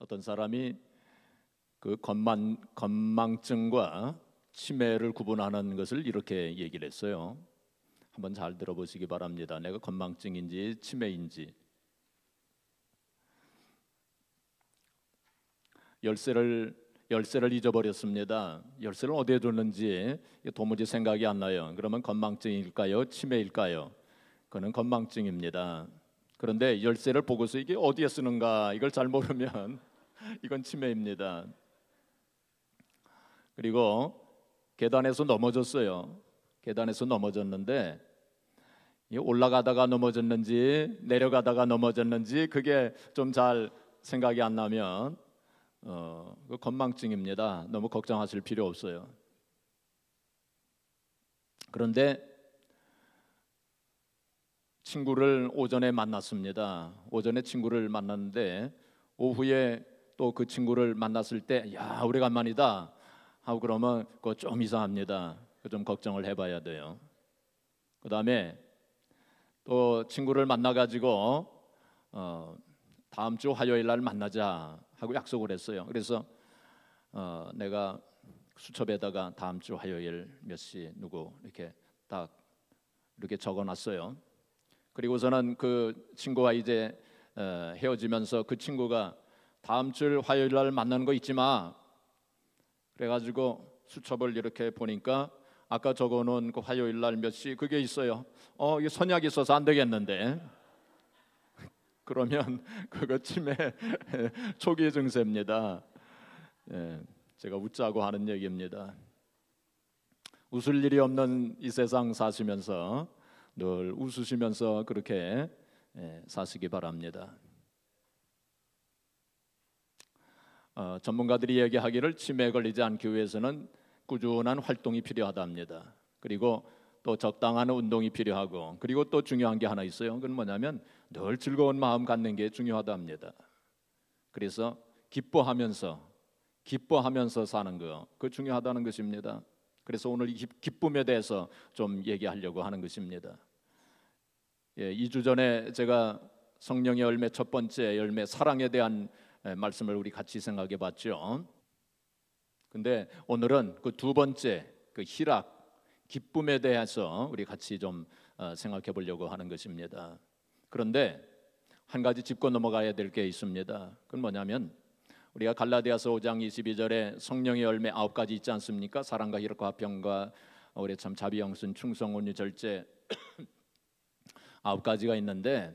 어떤 사람이 그 건망증과 치매를 구분하는 것을 이렇게 얘기를 했어요. 한번 잘 들어보시기 바랍니다. 내가 건망증인지 치매인지. 열쇠를 잊어버렸습니다. 열쇠를 어디에 뒀는지 도무지 생각이 안 나요. 그러면 건망증일까요? 치매일까요? 그는 건망증입니다. 그런데 열쇠를 보고서 이게 어디에 쓰는가 이걸 잘 모르면 이건 치매입니다. 그리고 계단에서 넘어졌어요. 계단에서 넘어졌는데 올라가다가 넘어졌는지 내려가다가 넘어졌는지 그게 좀 잘 생각이 안 나면 그 건망증입니다. 너무 걱정하실 필요 없어요. 그런데 친구를 오전에 만났습니다. 오전에 친구를 만났는데 오후에 또 그 친구를 만났을 때 야 오래간만이다 하고 그러면 그거 좀 이상합니다. 좀 걱정을 해봐야 돼요. 그 다음에 또 친구를 만나가지고 다음 주 화요일 날 만나자 하고 약속을 했어요. 그래서 내가 수첩에다가 다음 주 화요일 몇 시 누구 이렇게 딱 이렇게 적어놨어요. 그리고서는 그 친구와 이제 헤어지면서 그 친구가 다음 주 화요일 날 만나는 거 잊지 마. 그래가지고 수첩을 이렇게 보니까 아까 적어놓은 그 화요일 날 몇 시 그게 있어요. 이게 선약이 있어서 안 되겠는데. 그러면 그거 치매 초기 증세입니다. 제가 웃자고 하는 얘기입니다. 웃을 일이 없는 이 세상 사시면서 늘 웃으시면서 그렇게 사시기 바랍니다. 전문가들이 얘기하기를 치매에 걸리지 않기 위해서는 꾸준한 활동이 필요하답니다. 그리고 또 적당한 운동이 필요하고 그리고 또 중요한 게 하나 있어요. 그건 뭐냐면 늘 즐거운 마음 갖는 게 중요하답니다. 그래서 기뻐하면서 사는 거 그거 중요하다는 것입니다. 그래서 오늘 이 기쁨에 대해서 좀 얘기하려고 하는 것입니다. 2주 전에 제가 성령의 열매 첫 번째 열매 사랑에 대한 말씀을 우리 같이 생각해 봤죠. 근데 오늘은 그 두 번째 그 희락 기쁨에 대해서 우리 같이 좀 생각해 보려고 하는 것입니다. 그런데 한 가지 짚고 넘어가야 될 게 있습니다. 그건 뭐냐면 우리가 갈라디아서 5장 22절에 성령의 열매 9가지 있지 않습니까? 사랑과 희락과 화평과 우리 참 자비, 영선, 충성, 온유, 절제 9가지가 있는데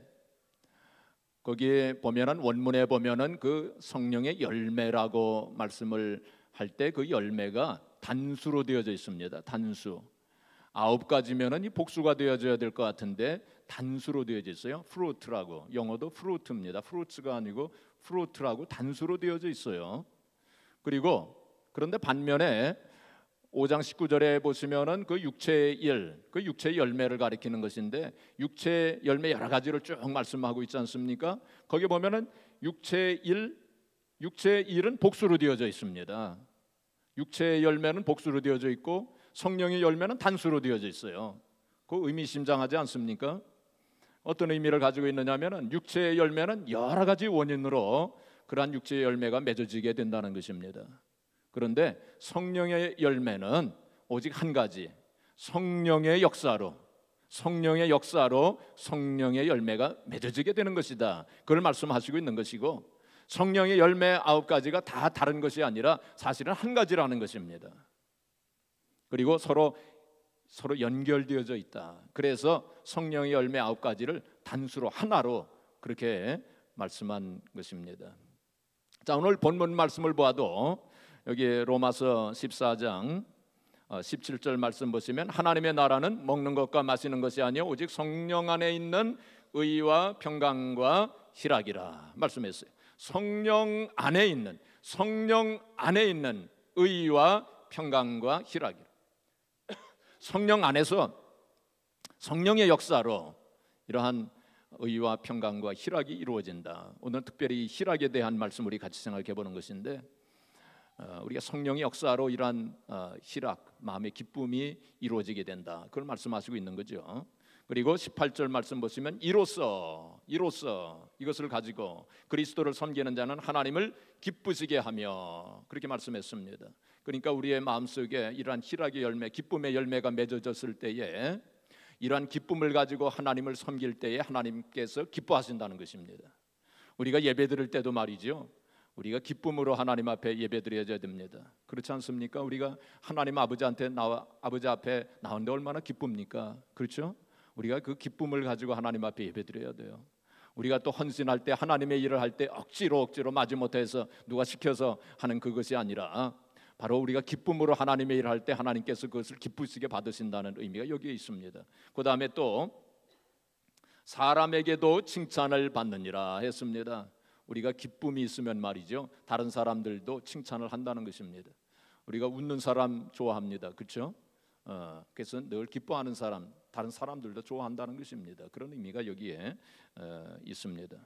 거기에 보면은 원문에 보면은 그 성령의 열매라고 말씀을 할 때 그 열매가 단수로 되어져 있습니다. 단수. 9가지면은 이 복수가 되어져야 될 것 같은데 단수로 되어져 있어요. fruit라고 영어도 fruit입니다. fruits가 아니고 fruit라고 단수로 되어져 있어요. 그리고 그런데 반면에 5장 19절에 보시면은 그 육체의 일, 그 육체의 열매를 가리키는 것인데 육체의 열매 여러 가지를 쭉 말씀하고 있지 않습니까? 거기 보면은 육체의 일은 복수로 되어져 있습니다. 육체의 열매는 복수로 되어져 있고 성령의 열매는 단수로 되어져 있어요. 그 의미심장하지 않습니까? 어떤 의미를 가지고 있느냐면은 육체의 열매는 여러 가지 원인으로 그러한 육체의 열매가 맺어지게 된다는 것입니다. 그런데 성령의 열매는 오직 한 가지, 성령의 역사로 성령의 열매가 맺어지게 되는 것이다. 그걸 말씀하시고 있는 것이고 성령의 열매 9가지가 다 다른 것이 아니라 사실은 한 가지라는 것입니다. 그리고 서로 연결되어져 있다. 그래서 성령의 열매 9가지를 단수로 하나로 그렇게 말씀한 것입니다. 자, 오늘 본문 말씀을 보아도 여기 로마서 14장 17절 말씀 보시면 하나님의 나라는 먹는 것과 마시는 것이 아니요 오직 성령 안에 있는 의와 평강과 희락이라 말씀했어요. 성령 안에 있는 의와 평강과 희락이라. 성령 안에서 성령의 역사로 이러한 의와 평강과 희락이 이루어진다. 오늘 특별히 희락에 대한 말씀 우리 같이 생각해 보는 것인데 우리가 성령의 역사로 이러한 희락, 마음의 기쁨이 이루어지게 된다. 그걸 말씀하시고 있는 거죠. 그리고 18절 말씀 보시면 이로써 이것을 가지고 그리스도를 섬기는 자는 하나님을 기쁘시게 하며 그렇게 말씀했습니다. 그러니까 우리의 마음속에 이러한 희락의 열매, 기쁨의 열매가 맺어졌을 때에 이러한 기쁨을 가지고 하나님을 섬길 때에 하나님께서 기뻐하신다는 것입니다. 우리가 예배드릴 때도 말이죠, 우리가 기쁨으로 하나님 앞에 예배드려야 됩니다. 그렇지 않습니까? 우리가 하나님 아버지 앞에 나오는데 얼마나 기쁩니까? 그렇죠? 우리가 그 기쁨을 가지고 하나님 앞에 예배드려야 돼요. 우리가 또 헌신할 때, 하나님의 일을 할 때 억지로 마지못해서 누가 시켜서 하는 그것이 아니라 바로 우리가 기쁨으로 하나님의 일을 할 때 하나님께서 그것을 기쁘시게 받으신다는 의미가 여기에 있습니다. 그 다음에 또 사람에게도 칭찬을 받느니라 했습니다. 우리가 기쁨이 있으면 말이죠, 다른 사람들도 칭찬을 한다는 것입니다. 우리가 웃는 사람 좋아합니다. 그렇죠? 그래서 늘 기뻐하는 사람, 다른 사람들도 좋아한다는 것입니다. 그런 의미가 여기에 있습니다.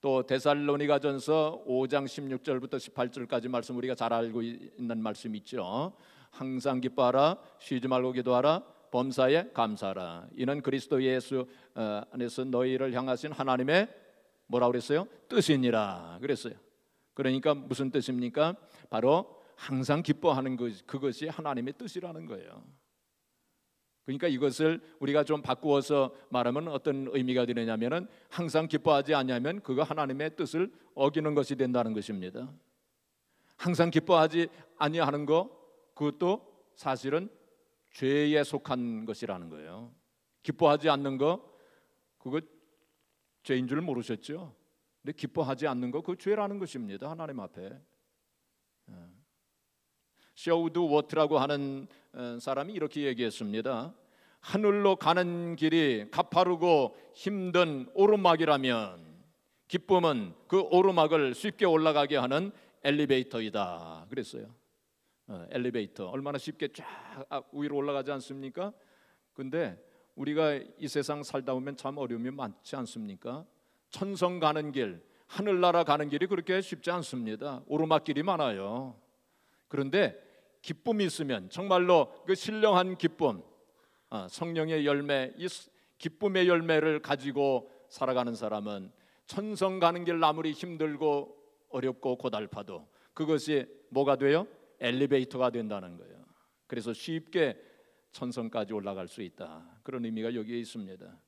또 데살로니가전서 5장 16절부터 18절까지 말씀 우리가 잘 알고 있는 말씀 있죠. 항상 기뻐하라, 쉬지 말고 기도하라, 범사에 감사하라. 이는 그리스도 예수 안에서 너희를 향하신 하나님의 뭐라고 그랬어요? 뜻이니라 그랬어요. 그러니까 무슨 뜻입니까? 바로 항상 기뻐하는 그것이 하나님의 뜻이라는 거예요. 그러니까 이것을 우리가 좀 바꾸어서 말하면 어떤 의미가 되느냐면은 항상 기뻐하지 않으면 그거 하나님의 뜻을 어기는 것이 된다는 것입니다. 항상 기뻐하지 아니하는 거, 그것도 사실은 죄에 속한 것이라는 거예요. 기뻐하지 않는 거, 그거 죄인 줄 모르셨죠? 근데 기뻐하지 않는 거, 그거 죄라는 것입니다. 하나님 앞에. 셔우드 워트라고 하는 사람이 이렇게 얘기했습니다. 하늘로 가는 길이 가파르고 힘든 오르막이라면 기쁨은 그 오르막을 쉽게 올라가게 하는 엘리베이터이다 그랬어요. 엘리베이터 얼마나 쉽게 쫙 위로 올라가지 않습니까? 근데 우리가 이 세상 살다 보면 참 어려움이 많지 않습니까? 천성 가는 길, 하늘나라 가는 길이 그렇게 쉽지 않습니다. 오르막길이 많아요. 그런데 기쁨이 있으면 정말로 그 신령한 기쁨, 성령의 열매, 이 기쁨의 열매를 가지고 살아가는 사람은 천성 가는 길 아무리 힘들고 어렵고 고달파도 그것이 뭐가 돼요? 엘리베이터가 된다는 거예요. 그래서 쉽게 천성까지 올라갈 수 있다. 그런 의미가 여기에 있습니다.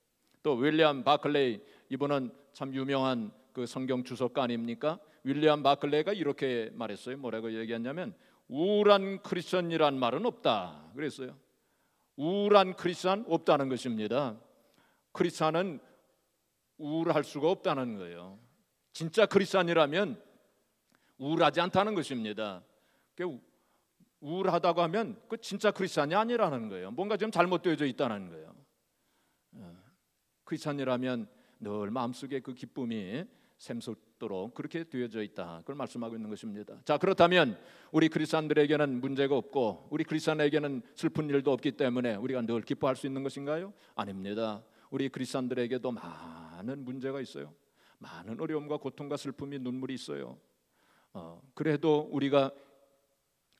또 윌리엄 바클레이, 이분은 참 유명한 그 성경 주석가 아닙니까? 윌리엄 바클레이가 이렇게 말했어요. 뭐라고 얘기했냐면 우울한 크리스천이란 말은 없다 그랬어요. 우울한 크리스천 없다는 것입니다. 크리스천은 우울할 수가 없다는 거예요. 진짜 크리스천이라면 우울하지 않다는 것입니다. 우울하다고 하면 그 진짜 크리스천이 아니라는 거예요. 뭔가 좀 잘못되어져 있다는 거예요. 크리스천이라면 늘 마음속에 그 기쁨이 샘솟도록 그렇게 되어져 있다. 그걸 말씀하고 있는 것입니다. 자, 그렇다면 우리 크리스천들에게는 문제가 없고 우리 크리스천에게는 슬픈 일도 없기 때문에 우리가 늘 기뻐할 수 있는 것인가요? 아닙니다. 우리 크리스천들에게도 많은 문제가 있어요. 많은 어려움과 고통과 슬픔이 눈물이 있어요. 그래도 우리가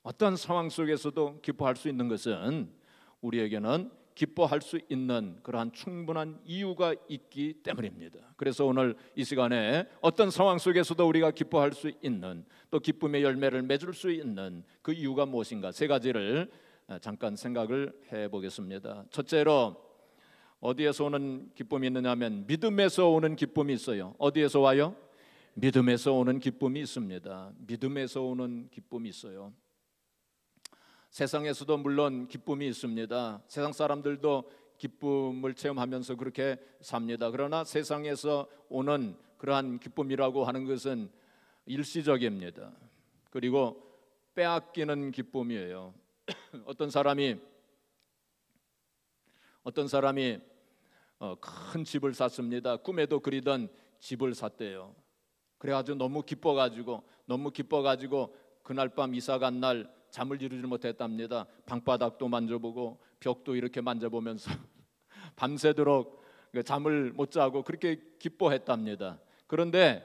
어떤 상황 속에서도 기뻐할 수 있는 것은 우리에게는 기뻐할 수 있는 그러한 충분한 이유가 있기 때문입니다. 그래서 오늘 이 시간에 어떤 상황 속에서도 우리가 기뻐할 수 있는, 또 기쁨의 열매를 맺을 수 있는 그 이유가 무엇인가, 세 가지를 잠깐 생각을 해보겠습니다. 첫째로 어디에서 오는 기쁨이 있느냐 하면 믿음에서 오는 기쁨이 있어요. 어디에서 와요? 믿음에서 오는 기쁨이 있습니다. 믿음에서 오는 기쁨이 있어요. 세상에서도 물론 기쁨이 있습니다. 세상 사람들도 기쁨을 체험하면서 그렇게 삽니다. 그러나 세상에서 오는 그러한 기쁨이라고 하는 것은 일시적입니다. 그리고 빼앗기는 기쁨이에요. 어떤 사람이 큰 집을 샀습니다. 꿈에도 그리던 집을 샀대요. 그래가지고 너무 기뻐가지고 그날 밤 이사 간 날 잠을 이루지 못했답니다. 방바닥도 만져보고 벽도 이렇게 만져보면서 밤새도록 잠을 못 자고 그렇게 기뻐했답니다. 그런데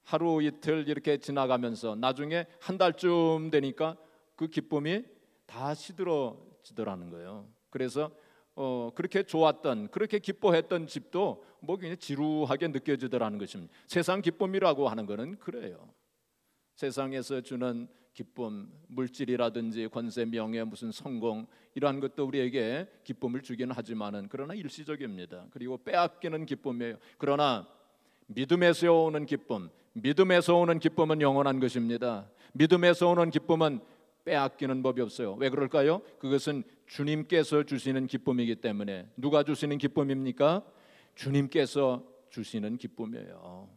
하루 이틀 이렇게 지나가면서 나중에 한 달쯤 되니까 그 기쁨이 다 시들어지더라는 거예요. 그래서 그렇게 좋았던, 그렇게 기뻐했던 집도 뭐 그냥 지루하게 느껴지더라는 것입니다. 세상 기쁨이라고 하는 것은 그래요. 세상에서 주는 기쁨, 물질이라든지 권세, 명예, 무슨 성공 이러한 것도 우리에게 기쁨을 주기는 하지만은 그러나 일시적입니다. 그리고 빼앗기는 기쁨이에요. 그러나 믿음에서 오는 기쁨, 믿음에서 오는 기쁨은 영원한 것입니다. 믿음에서 오는 기쁨은 빼앗기는 법이 없어요. 왜 그럴까요? 그것은 주님께서 주시는 기쁨이기 때문에. 누가 주시는 기쁨입니까? 주님께서 주시는 기쁨이에요.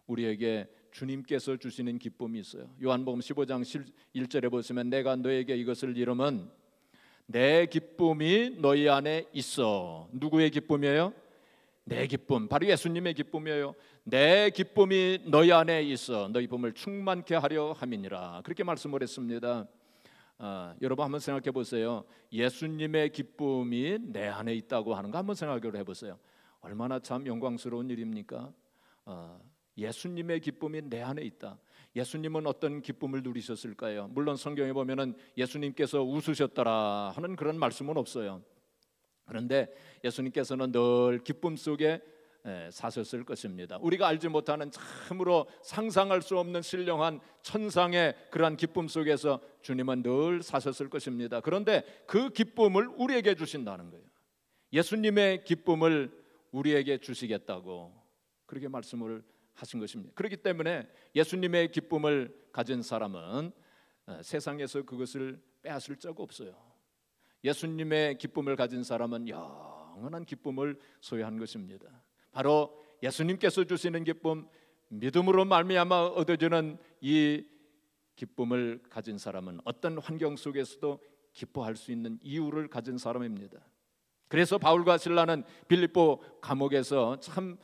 우리에게 주님께서 주시는 기쁨이 있어요. 요한복음 15장 1절에 보시면 내가 너에게 이것을 이름은 내 기쁨이 너희 안에 있어. 누구의 기쁨이에요? 내 기쁨, 바로 예수님의 기쁨이에요. 내 기쁨이 너희 안에 있어 너희 기쁨을 충만케 하려 함이니라. 그렇게 말씀을 했습니다. 여러분 한번 생각해 보세요. 예수님의 기쁨이 내 안에 있다고 하는 거 한번 생각을 해보세요. 얼마나 참 영광스러운 일입니까? 예수님의 기쁨이 내 안에 있다. 예수님은 어떤 기쁨을 누리셨을까요? 물론 성경에 보면은 예수님께서 웃으셨더라 하는 그런 말씀은 없어요. 그런데 예수님께서는 늘 기쁨 속에 사셨을 것입니다. 우리가 알지 못하는 참으로 상상할 수 없는 신령한 천상의 그러한 기쁨 속에서 주님은 늘 사셨을 것입니다. 그런데 그 기쁨을 우리에게 주신다는 거예요. 예수님의 기쁨을 우리에게 주시겠다고 그렇게 말씀을 하신 것입니다. 그렇기 때문에 예수님의 기쁨을 가진 사람은 세상에서 그것을 빼앗을 적 없어요. 예수님의 기쁨을 가진 사람은 영원한 기쁨을 소유한 것입니다. 바로 예수님께서 주시는 기쁨, 믿음으로 말미암아 얻어지는 이 기쁨을 가진 사람은 어떤 환경 속에서도 기뻐할 수 있는 이유를 가진 사람입니다. 그래서 바울과 실라는 빌립보 감옥에서 참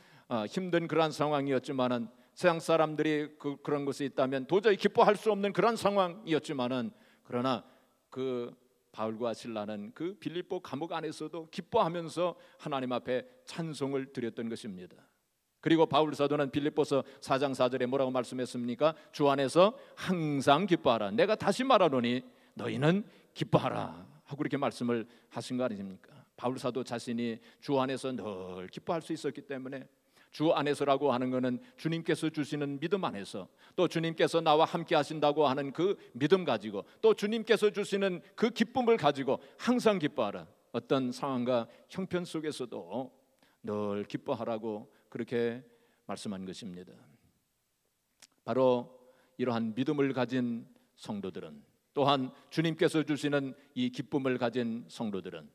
힘든 그러한 상황이었지만은 세상 사람들이 그런 것이 있다면 도저히 기뻐할 수 없는 그런 상황이었지만은 그러나 그 바울과 실라는 그 빌립보 감옥 안에서도 기뻐하면서 하나님 앞에 찬송을 드렸던 것입니다. 그리고 바울 사도는 빌립보서 4장 4절에 뭐라고 말씀했습니까? 주 안에서 항상 기뻐하라. 내가 다시 말하노니 너희는 기뻐하라 하고 이렇게 말씀을 하신 거 아닙니까? 바울 사도 자신이 주 안에서 늘 기뻐할 수 있었기 때문에 주 안에서라고 하는 것은 주님께서 주시는 믿음 안에서 또 주님께서 나와 함께 하신다고 하는 그 믿음 가지고 또 주님께서 주시는 그 기쁨을 가지고 항상 기뻐하라. 어떤 상황과 형편 속에서도 늘 기뻐하라고 그렇게 말씀한 것입니다. 바로 이러한 믿음을 가진 성도들은 또한 주님께서 주시는 이 기쁨을 가진 성도들은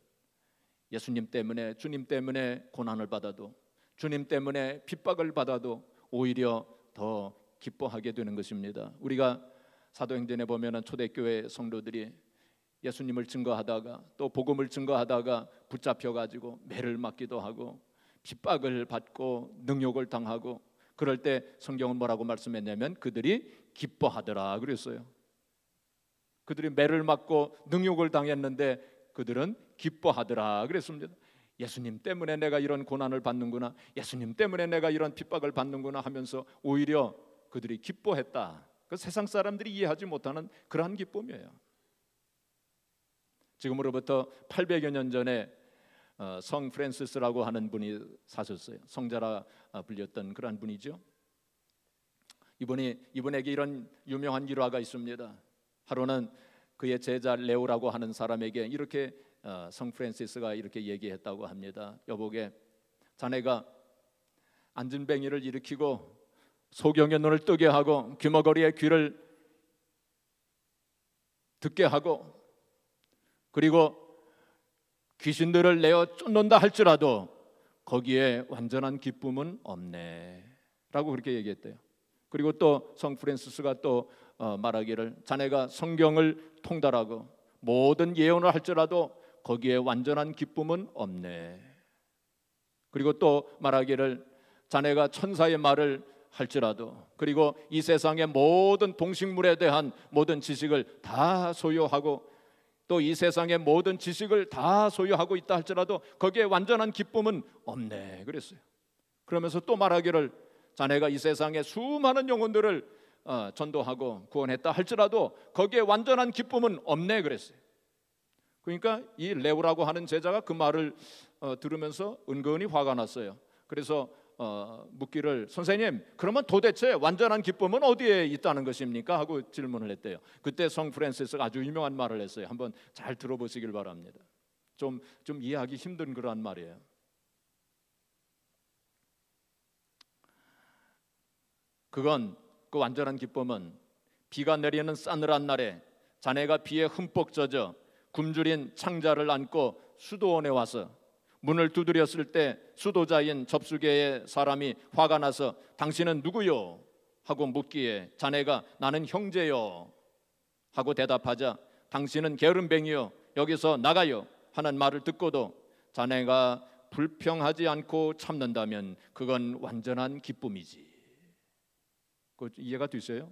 예수님 때문에 주님 때문에 고난을 받아도 주님 때문에 핍박을 받아도 오히려 더 기뻐하게 되는 것입니다. 우리가 사도행전에 보면은 초대교회 성도들이 예수님을 증거하다가 또 복음을 증거하다가 붙잡혀 가지고 매를 맞기도 하고 핍박을 받고 능욕을 당하고 그럴 때 성경은 뭐라고 말씀했냐면 그들이 기뻐하더라 그랬어요. 그들이 매를 맞고 능욕을 당했는데 그들은 기뻐하더라 그랬습니다. 예수님 때문에 내가 이런 고난을 받는구나, 예수님 때문에 내가 이런 핍박을 받는구나 하면서 오히려 그들이 기뻐했다. 그 세상 사람들이 이해하지 못하는 그러한 기쁨이에요. 지금으로부터 800여 년 전에 성 프란시스라고 하는 분이 사셨어요. 성자라 불렸던 그러한 분이죠. 이분에게 이런 유명한 일화가 있습니다. 하루는 그의 제자 레오라고 하는 사람에게 이렇게 성 프란시스가 이렇게 얘기했다고 합니다. 여보게, 자네가 안진뱅이를 일으키고 소경의 눈을 뜨게 하고 귀머거리의 귀를 듣게 하고 그리고 귀신들을 내어 쫓는다 할지라도 거기에 완전한 기쁨은 없네 라고 그렇게 얘기했대요. 그리고 또 성 프란시스가 또 말하기를 자네가 성경을 통달하고 모든 예언을 할지라도 거기에 완전한 기쁨은 없네. 그리고 또 말하기를 자네가 천사의 말을 할지라도 그리고 이 세상의 모든 동식물에 대한 모든 지식을 다 소유하고 또 이 세상의 모든 지식을 다 소유하고 있다 할지라도 거기에 완전한 기쁨은 없네 그랬어요. 그러면서 또 말하기를 자네가 이 세상의 수많은 영혼들을 전도하고 구원했다 할지라도 거기에 완전한 기쁨은 없네 그랬어요. 그러니까 이 레오라고 하는 제자가 그 말을 들으면서 은근히 화가 났어요. 그래서 묻기를, 선생님, 그러면 도대체 완전한 기쁨은 어디에 있다는 것입니까? 하고 질문을 했대요. 그때 성 프란시스가 아주 유명한 말을 했어요. 한번 잘 들어보시길 바랍니다. 좀 이해하기 힘든 그러한 말이에요. 그건, 그 완전한 기쁨은 비가 내리는 싸늘한 날에 자네가 비에 흠뻑 젖어 굶주린 창자를 안고 수도원에 와서 문을 두드렸을 때 수도자인 접수계의 사람이 화가 나서 당신은 누구요? 하고 묻기에 자네가 나는 형제요 하고 대답하자 당신은 게으름뱅이요 여기서 나가요 하는 말을 듣고도 자네가 불평하지 않고 참는다면 그건 완전한 기쁨이지. 이해가 되세요?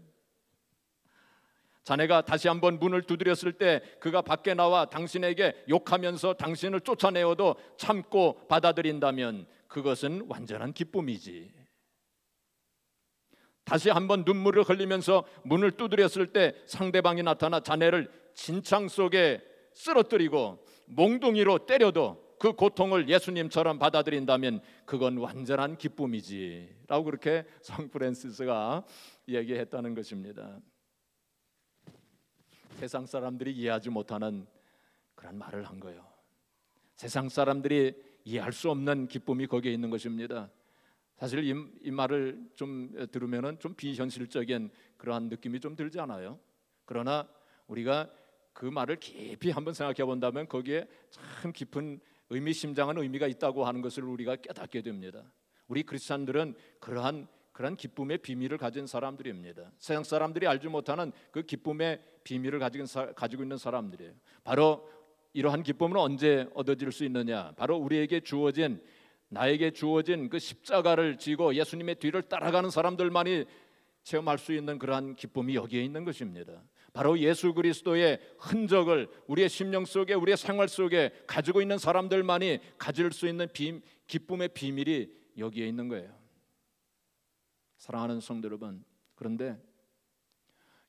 자네가 다시 한번 문을 두드렸을 때 그가 밖에 나와 당신에게 욕하면서 당신을 쫓아내어도 참고 받아들인다면 그것은 완전한 기쁨이지. 다시 한번 눈물을 흘리면서 문을 두드렸을 때 상대방이 나타나 자네를 진창 속에 쓰러뜨리고 몽둥이로 때려도 그 고통을 예수님처럼 받아들인다면 그건 완전한 기쁨이지 라고 그렇게 성 프란시스가 얘기했다는 것입니다. 세상 사람들이 이해하지 못하는 그런 말을 한 거예요. 세상 사람들이 이해할 수 없는 기쁨이 거기에 있는 것입니다. 사실 이 말을 좀 들으면은 좀 비현실적인 그러한 느낌이 좀 들지 않아요? 그러나 우리가 그 말을 깊이 한번 생각해 본다면 거기에 참 깊은 의미심장한 의미가 있다고 하는 것을 우리가 깨닫게 됩니다. 우리 크리스찬들은 그러한 기쁨의 비밀을 가진 사람들입니다. 세상 사람들이 알지 못하는 그 기쁨의 비밀을 가지고 있는 사람들이에요. 바로 이러한 기쁨은 언제 얻어질 수 있느냐? 바로 나에게 주어진 그 십자가를 지고 예수님의 뒤를 따라가는 사람들만이 체험할 수 있는 그러한 기쁨이 여기에 있는 것입니다. 바로 예수 그리스도의 흔적을 우리의 심령 속에, 우리의 생활 속에 가지고 있는 사람들만이 가질 수 있는 기쁨의 비밀이 여기에 있는 거예요. 사랑하는 성도 여러분, 그런데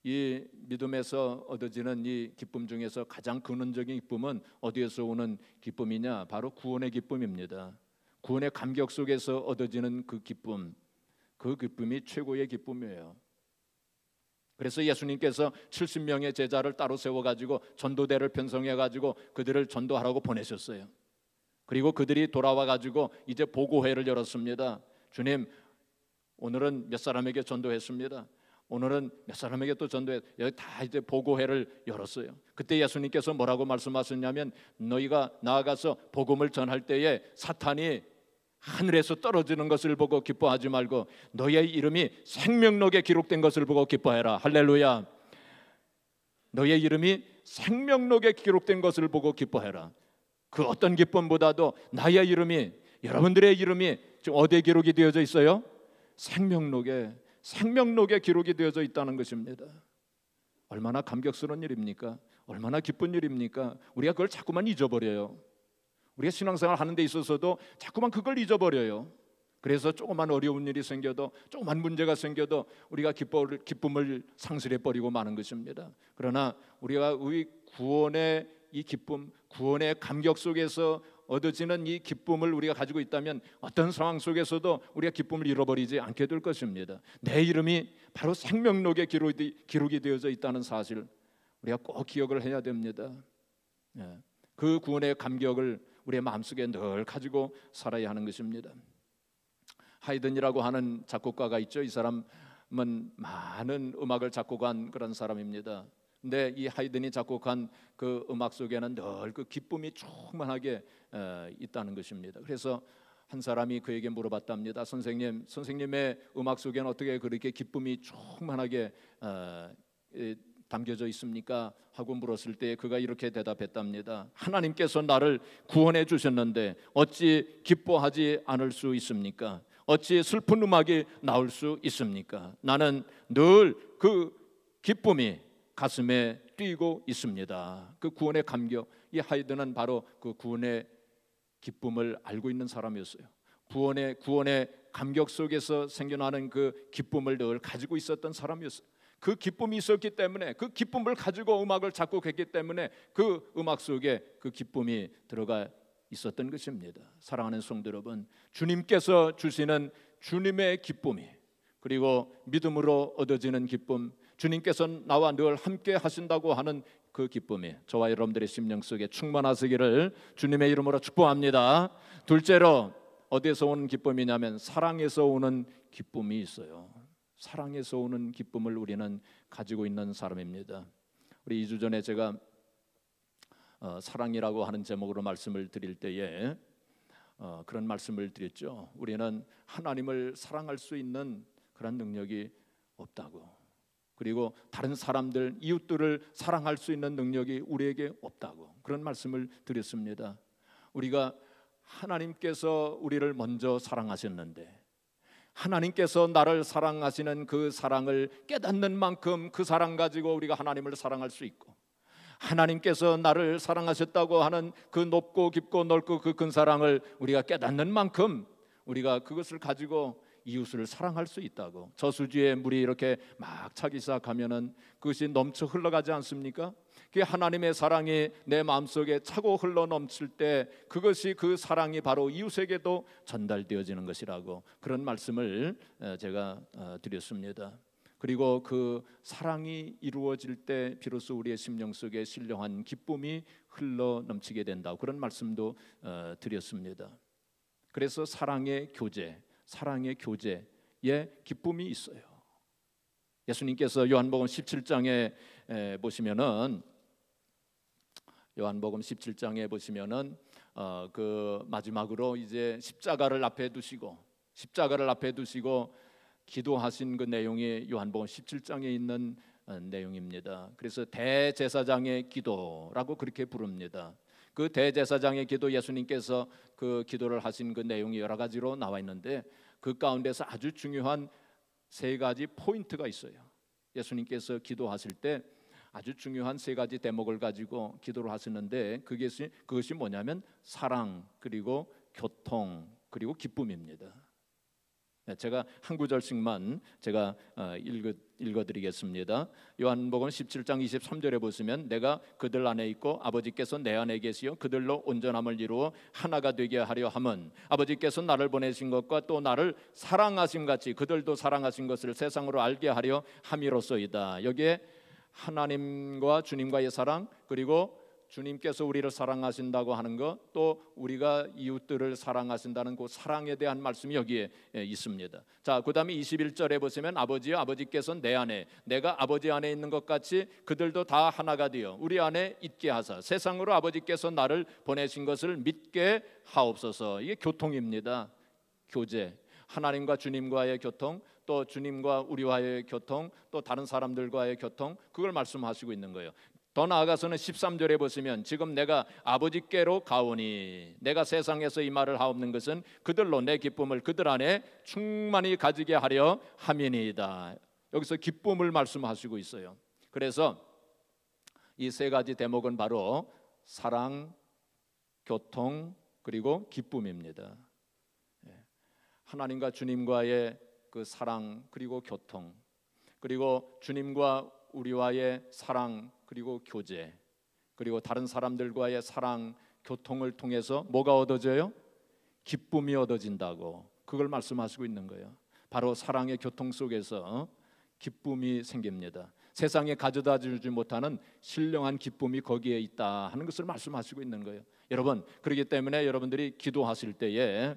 이 믿음에서 얻어지는 이 기쁨 중에서 가장 근원적인 기쁨은 어디에서 오는 기쁨이냐? 바로 구원의 기쁨입니다. 구원의 감격 속에서 얻어지는 그 기쁨이 최고의 기쁨이에요. 그래서 예수님께서 70명의 제자를 따로 세워가지고 전도대를 편성해가지고 그들을 전도하라고 보내셨어요. 그리고 그들이 돌아와가지고 이제 보고회를 열었습니다. 주님, 오늘은 몇 사람에게 전도했습니다. 오늘은 몇 사람에게 또 전도했. 여기 다 이제 보고회를 열었어요. 그때 예수님께서 뭐라고 말씀하셨냐면 너희가 나아가서 복음을 전할 때에 사탄이 하늘에서 떨어지는 것을 보고 기뻐하지 말고 너희의 이름이 생명록에 기록된 것을 보고 기뻐해라. 할렐루야. 너희의 이름이 생명록에 기록된 것을 보고 기뻐해라. 그 어떤 기쁨보다도 나의 이름이, 여러분들의 이름이 지금 어디에 기록이 되어져 있어요? 생명록에 기록이 되어져 있다는 것입니다. 얼마나 감격스러운 일입니까? 얼마나 기쁜 일입니까? 우리가 그걸 자꾸만 잊어버려요. 우리가 신앙생활 하는 데 있어서도 자꾸만 그걸 잊어버려요. 그래서 조그만 어려운 일이 생겨도, 조그만 문제가 생겨도 우리가 기쁨을 상실해버리고 마는 것입니다. 그러나 우리가 우리 구원의 이 기쁨, 구원의 감격 속에서 얻어지는 이 기쁨을 우리가 가지고 있다면 어떤 상황 속에서도 우리가 기쁨을 잃어버리지 않게 될 것입니다. 내 이름이 바로 생명록에 기록이 되어져 있다는 사실 우리가 꼭 기억을 해야 됩니다. 그 구원의 감격을 우리의 마음속에 늘 가지고 살아야 하는 것입니다. 하이든이라고 하는 작곡가가 있죠. 이 사람은 많은 음악을 작곡한 그런 사람입니다. 근데 이 하이든이 작곡한 그 음악 속에는 늘 그 기쁨이 충만하게 있다는 것입니다. 그래서 한 사람이 그에게 물어봤답니다. 선생님의 음악 속에는 어떻게 그렇게 기쁨이 충만하게 담겨져 있습니까? 하고 물었을 때 그가 이렇게 대답했답니다. 하나님께서 나를 구원해 주셨는데 어찌 기뻐하지 않을 수 있습니까? 어찌 슬픈 음악이 나올 수 있습니까? 나는 늘 그 기쁨이 가슴에 뛰고 있습니다. 그 구원의 감격, 이 하이든은 바로 그 구원의 기쁨을 알고 있는 사람이었어요. 구원의 감격 속에서 생겨나는 그 기쁨을 늘 가지고 있었던 사람이었어요. 그 기쁨이 있었기 때문에, 그 기쁨을 가지고 음악을 작곡했기 때문에 그 음악 속에 그 기쁨이 들어가 있었던 것입니다. 사랑하는 성도 여러분, 주님께서 주시는 주님의 기쁨이, 그리고 믿음으로 얻어지는 기쁨, 주님께서 나와 늘 함께 하신다고 하는 그 기쁨이 저와 여러분들의 심령 속에 충만하시기를 주님의 이름으로 축복합니다. 둘째로 어디에서 오는 기쁨이냐면 사랑에서 오는 기쁨이 있어요. 사랑에서 오는 기쁨을 우리는 가지고 있는 사람입니다. 우리 2주 전에 제가 사랑이라고 하는 제목으로 말씀을 드릴 때에 그런 말씀을 드렸죠. 우리는 하나님을 사랑할 수 있는 그런 능력이 없다고, 그리고 다른 사람들, 이웃들을 사랑할 수 있는 능력이 우리에게 없다고, 그런 말씀을 드렸습니다. 우리가 하나님께서 우리를 먼저 사랑하셨는데, 하나님께서 나를 사랑하시는 그 사랑을 깨닫는 만큼 그 사랑 가지고 우리가 하나님을 사랑할 수 있고, 하나님께서 나를 사랑하셨다고 하는 그 높고 깊고 넓고 그 큰 사랑을 우리가 깨닫는 만큼 우리가 그것을 가지고 이웃을 사랑할 수 있다고. 저수지에 물이 이렇게 막 차기 시작하면은 그것이 넘쳐 흘러가지 않습니까? 그 하나님의 사랑이 내 마음속에 차고 흘러 넘칠 때 그것이, 그 사랑이 바로 이웃에게도 전달되어지는 것이라고, 그런 말씀을 제가 드렸습니다. 그리고 그 사랑이 이루어질 때 비로소 우리의 심령 속에 신령한 기쁨이 흘러 넘치게 된다, 그런 말씀도 드렸습니다. 그래서 사랑의 교제, 사랑의 교제에 기쁨이 있어요. 예수님께서 요한복음 17장에 보시면은, 요한복음 17장에 보시면은 그 마지막으로 이제 십자가를 앞에 두시고 기도하신 그 내용이 요한복음 17장에 있는 내용입니다. 그래서 대제사장의 기도라고 그렇게 부릅니다. 그 대제사장의 기도, 예수님께서 그 기도를 하신 그 내용이 여러 가지로 나와 있는데 그 가운데서 아주 중요한 세 가지 포인트가 있어요. 예수님께서 기도하실 때 아주 중요한 세 가지 대목을 가지고 기도를 하시는데 그것이 뭐냐면 사랑, 그리고 교통, 그리고 기쁨입니다. 제가 한 구절씩만 제가 읽어드리겠습니다. 요한복음 17장 23절에 보시면, 내가 그들 안에 있고 아버지께서 내 안에 계시어 그들로 온전함을 이루어 하나가 되게 하려 함은 아버지께서 나를 보내신 것과 또 나를 사랑하신 같이 그들도 사랑하신 것을 세상으로 알게 하려 함이로소이다. 여기에 하나님과 주님과의 사랑, 그리고 주님께서 우리를 사랑하신다고 하는 것, 또 우리가 이웃들을 사랑하신다는 그 사랑에 대한 말씀이 여기에 있습니다. 자, 그 다음에 21절에 보시면, 아버지여 아버지께서 내 안에, 내가 아버지 안에 있는 것 같이 그들도 다 하나가 되어 우리 안에 있게 하사 세상으로 아버지께서 나를 보내신 것을 믿게 하옵소서. 이게 교통입니다. 교제, 하나님과 주님과의 교통, 또 주님과 우리와의 교통, 또 다른 사람들과의 교통, 그걸 말씀하시고 있는 거예요. 더 나아가서는 13절에 보시면, 지금 내가 아버지께로 가오니 내가 세상에서 이 말을 하옵는 것은 그들로 내 기쁨을 그들 안에 충만히 가지게 하려 함이니이다. 여기서 기쁨을 말씀하시고 있어요. 그래서 이 세 가지 대목은 바로 사랑, 교통, 그리고 기쁨입니다. 하나님과 주님과의 그 사랑, 그리고 교통, 그리고 주님과 우리와의 사랑, 그리고 교제, 그리고 다른 사람들과의 사랑, 교통을 통해서 뭐가 얻어져요? 기쁨이 얻어진다고, 그걸 말씀하시고 있는 거예요. 바로 사랑의 교통 속에서 기쁨이 생깁니다. 세상에 가져다 주지 못하는 신령한 기쁨이 거기에 있다 하는 것을 말씀하시고 있는 거예요. 여러분, 그렇기 때문에 여러분들이 기도하실 때에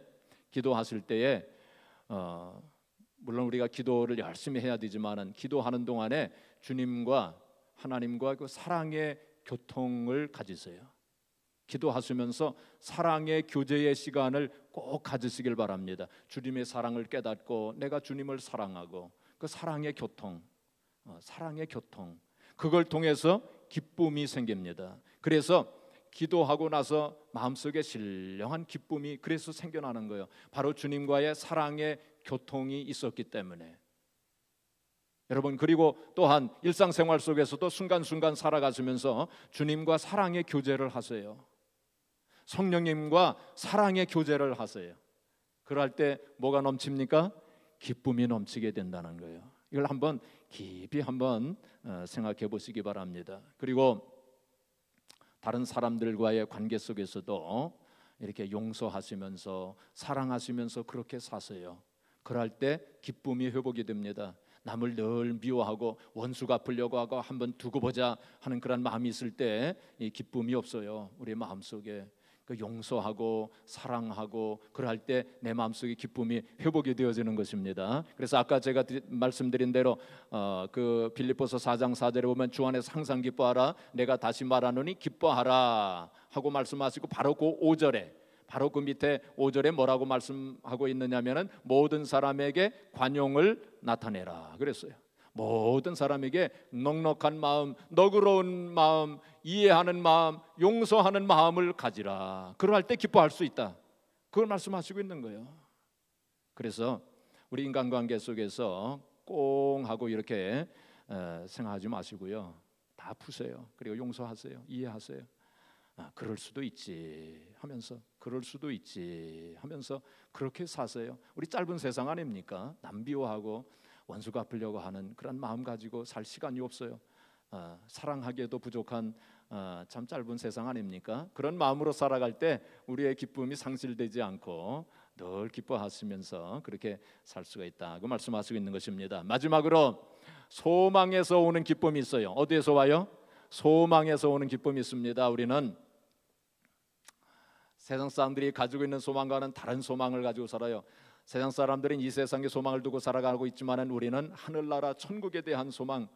물론 우리가 기도를 열심히 해야 되지만은, 기도하는 동안에 주님과 하나님과 그 사랑의 교통을 가지세요. 기도하시면서 사랑의 교제의 시간을 꼭 가지시길 바랍니다. 주님의 사랑을 깨닫고 내가 주님을 사랑하고 그 사랑의 교통, 그걸 통해서 기쁨이 생깁니다. 그래서 기도하고 나서 마음속에 신령한 기쁨이 그래서 생겨나는 거예요. 바로 주님과의 사랑의 교통이 있었기 때문에. 여러분, 그리고 또한 일상생활 속에서도 순간순간 살아가시면서 주님과 사랑의 교제를 하세요. 성령님과 사랑의 교제를 하세요. 그럴 때 뭐가 넘칩니까? 기쁨이 넘치게 된다는 거예요. 이걸 한번 깊이 한번 생각해 보시기 바랍니다. 그리고 다른 사람들과의 관계 속에서도 이렇게 용서하시면서 사랑하시면서 그렇게 사세요. 그럴 때 기쁨이 회복이 됩니다. 남을 늘 미워하고 원수 갚으려고 하고 한번 두고 보자 하는 그런 마음이 있을 때 이 기쁨이 없어요. 우리 마음속에 그 용서하고 사랑하고 그럴 때 내 마음속에 기쁨이 회복이 되어지는 것입니다. 그래서 아까 제가 말씀드린 대로 그 빌립보서 4장 4절에 보면 주 안에서 항상 기뻐하라 내가 다시 말하노니 기뻐하라 하고 말씀하시고 바로 그 5절에 바로 그 밑에 5절에 뭐라고 말씀하고 있느냐면은 모든 사람에게 관용을 나타내라 그랬어요. 모든 사람에게 넉넉한 마음, 너그러운 마음, 이해하는 마음, 용서하는 마음을 가지라. 그럴 때 기뻐할 수 있다. 그걸 말씀하시고 있는 거예요. 그래서 우리 인간관계 속에서 꽁 하고 이렇게 생각하지 마시고요. 다 푸세요. 그리고 용서하세요. 이해하세요. 그럴 수도 있지 하면서 그럴 수도 있지 하면서 그렇게 사세요. 우리 짧은 세상 아닙니까? 남 비워하고 원수 갚으려고 하는 그런 마음 가지고 살 시간이 없어요. 사랑하기에도 부족한 참 짧은 세상 아닙니까? 그런 마음으로 살아갈 때 우리의 기쁨이 상실되지 않고 늘 기뻐하시면서 그렇게 살 수가 있다고 말씀하시고 있는 것입니다. 마지막으로 소망에서 오는 기쁨이 있어요. 어디에서 와요? 소망에서 오는 기쁨이 있습니다. 우리는 세상 사람들이 가지고 있는 소망과는 다른 소망을 가지고 살아요. 세상 사람들은 이 세상의 소망을 두고 살아가고 있지만 우리는 하늘나라 천국에 대한 소망,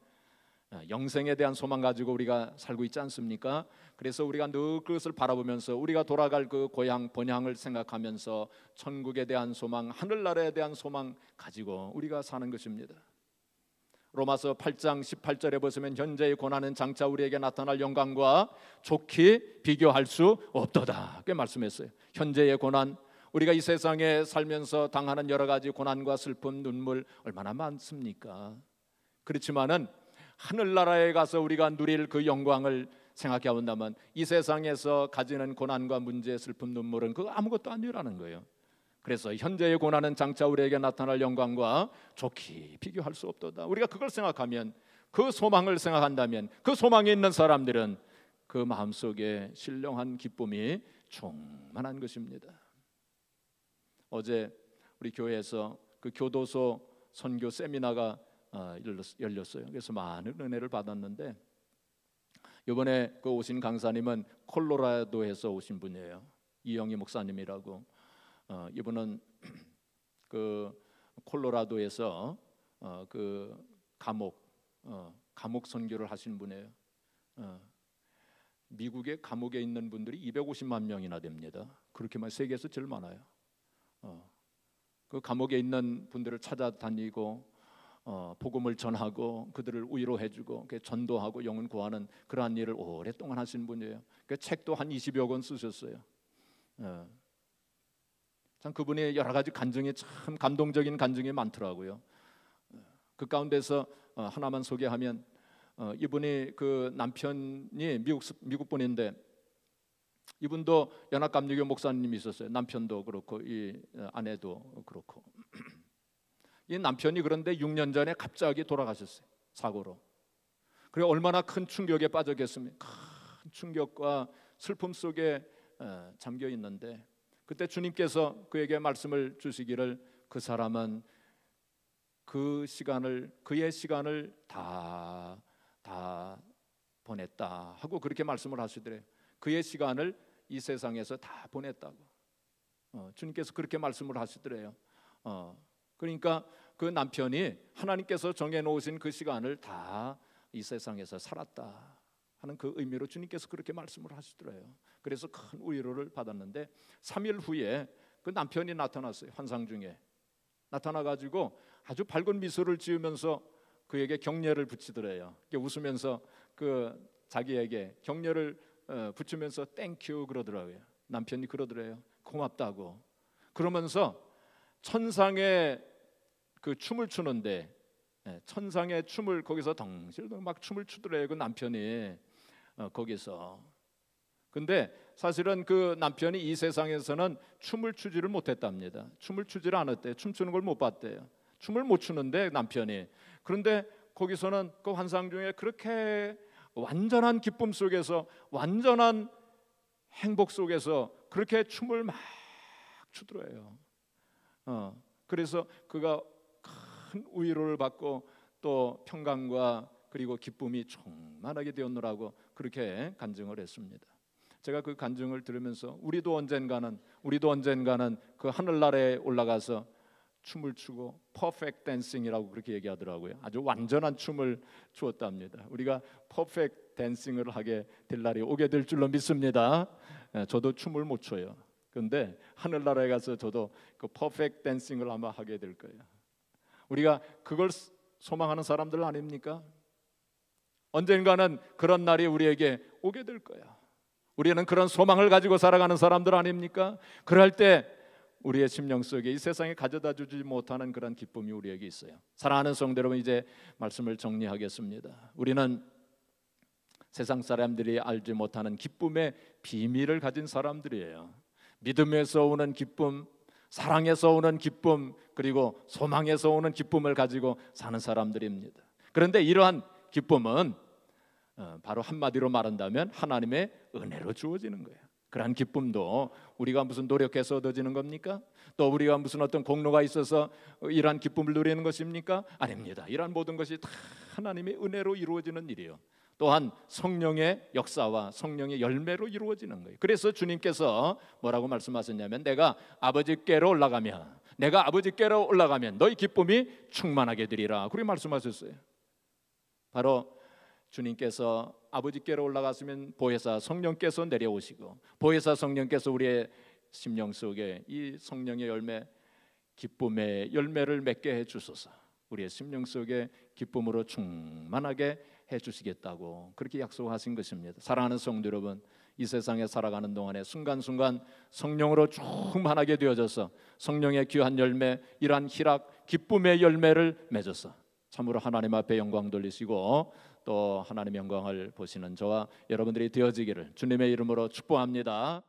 영생에 대한 소망 가지고 우리가 살고 있지 않습니까? 그래서 우리가 늘 그것을 바라보면서 우리가 돌아갈 그 고향 본향을 생각하면서 천국에 대한 소망, 하늘나라에 대한 소망 가지고 우리가 사는 것입니다. 로마서 8장 18절에 보시면 현재의 고난은 장차 우리에게 나타날 영광과 좋게 비교할 수 없도다. 그 말씀했어요. 현재의 고난, 우리가 이 세상에 살면서 당하는 여러 가지 고난과 슬픔, 눈물 얼마나 많습니까? 그렇지만은 하늘나라에 가서 우리가 누릴 그 영광을 생각해 본다면 이 세상에서 가지는 고난과 문제, 슬픔, 눈물은 그거 아무것도 아니라는 거예요. 그래서 현재의 고난은 장차 우리에게 나타날 영광과 좋게 비교할 수 없도다. 우리가 그걸 생각하면, 그 소망을 생각한다면, 그 소망에 있는 사람들은 그 마음속에 신령한 기쁨이 충만한 것입니다. 어제 우리 교회에서 그 교도소 선교 세미나가 열렸어요. 그래서 많은 은혜를 받았는데 이번에 그 오신 강사님은 콜로라도에서 오신 분이에요. 이영희 목사님이라고. 이분은 그 콜로라도에서 그 감옥 선교를 하신 분이에요. 미국의 감옥에 있는 분들이 250만 명이나 됩니다. 그렇게만 세계에서 제일 많아요. 그 감옥에 있는 분들을 찾아다니고 복음을 전하고 그들을 위로해주고 전도하고 영혼 구하는 그러한 일을 오랫동안 하신 분이에요. 그 책도 한 20여 권 쓰셨어요. 참 그분의 여러 가지 간증이 참 감동적인 간증이 많더라고요. 그 가운데서 하나만 소개하면 이분이 그 남편이 미국 분인데 이분도 연합감리교 목사님이 있었어요. 남편도 그렇고 이 아내도 그렇고 이 남편이 그런데 6년 전에 갑자기 돌아가셨어요. 사고로. 그래 얼마나 큰 충격에 빠졌겠습니까? 큰 충격과 슬픔 속에 잠겨 있는데 그때 주님께서 그에게 말씀을 주시기를 그 사람은 그 시간을 그의 시간을 다 보냈다 하고 그렇게 말씀을 하시더래요. 그의 시간을 이 세상에서 다 보냈다고 주님께서 그렇게 말씀을 하시더래요. 그러니까 그 남편이 하나님께서 정해놓으신 그 시간을 다 이 세상에서 살았다 하는 그 의미로 주님께서 그렇게 말씀을 하시더래요. 그래서 큰 위로를 받았는데 3일 후에 그 남편이 나타났어요. 환상 중에 나타나가지고 아주 밝은 미소를 지으면서 그에게 격려를 붙이더래요. 웃으면서 그 자기에게 격려를 붙이면서 땡큐 그러더라고요. 남편이 그러더래요. 고맙다고. 그러면서 천상의 그 춤을 추는데 천상의 춤을 거기서 덩실덩 막 춤을 추더래요. 그 남편이 거기서. 근데 사실은 그 남편이 이 세상에서는 춤을 추지를 못했답니다. 춤을 추지를 않았대요. 춤추는 걸 못 봤대요. 춤을 못 추는데 남편이. 그런데 거기서는 그 환상 중에 그렇게 완전한 기쁨 속에서, 완전한 행복 속에서 그렇게 춤을 막 추더래요. 그래서 그가 큰 위로를 받고 또 평강과 그리고 기쁨이 충만하게 되었노라고 그렇게 간증을 했습니다. 제가 그 간증을 들으면서 우리도 언젠가는 그 하늘나라에 올라가서 춤을 추고 퍼펙트 댄싱이라고 그렇게 얘기하더라고요. 아주 완전한 춤을 추었답니다. 우리가 퍼펙트 댄싱을 하게 될 날이 오게 될 줄로 믿습니다. 저도 춤을 못 춰요. 그런데 하늘나라에 가서 저도 그 퍼펙트 댄싱을 아마 하게 될 거예요. 우리가 그걸 소망하는 사람들 아닙니까? 언젠가는 그런 날이 우리에게 오게 될 거야. 우리는 그런 소망을 가지고 살아가는 사람들 아닙니까? 그럴 때 우리의 심령 속에 이 세상에 가져다 주지 못하는 그런 기쁨이 우리에게 있어요. 사랑하는 성도 여러분, 이제 말씀을 정리하겠습니다. 우리는 세상 사람들이 알지 못하는 기쁨의 비밀을 가진 사람들이에요. 믿음에서 오는 기쁨, 사랑에서 오는 기쁨, 그리고 소망에서 오는 기쁨을 가지고 사는 사람들입니다. 그런데 이러한 기쁨은 바로 한마디로 말한다면 하나님의 은혜로 주어지는 거예요. 그러한 기쁨도 우리가 무슨 노력해서 얻어지는 겁니까? 또 우리가 무슨 어떤 공로가 있어서 이러한 기쁨을 누리는 것입니까? 아닙니다. 이러한 모든 것이 다 하나님의 은혜로 이루어지는 일이에요. 또한 성령의 역사와 성령의 열매로 이루어지는 거예요. 그래서 주님께서 뭐라고 말씀하셨냐면 내가 아버지께로 올라가면 너희 기쁨이 충만하게 되리라 그렇게 말씀하셨어요. 바로 주님께서 아버지께로 올라갔으면 보혜사 성령께서 내려오시고 보혜사 성령께서 우리의 심령 속에 이 성령의 열매, 기쁨의 열매를 맺게 해주소서. 우리의 심령 속에 기쁨으로 충만하게 해주시겠다고 그렇게 약속하신 것입니다. 사랑하는 성도 여러분, 이 세상에 살아가는 동안에 순간순간 성령으로 충만하게 되어져서 성령의 귀한 열매, 이러한 희락, 기쁨의 열매를 맺어서 참으로 하나님 앞에 영광 돌리시고 또 하나님의 영광을 보시는 저와 여러분들이 되어지기를 주님의 이름으로 축복합니다.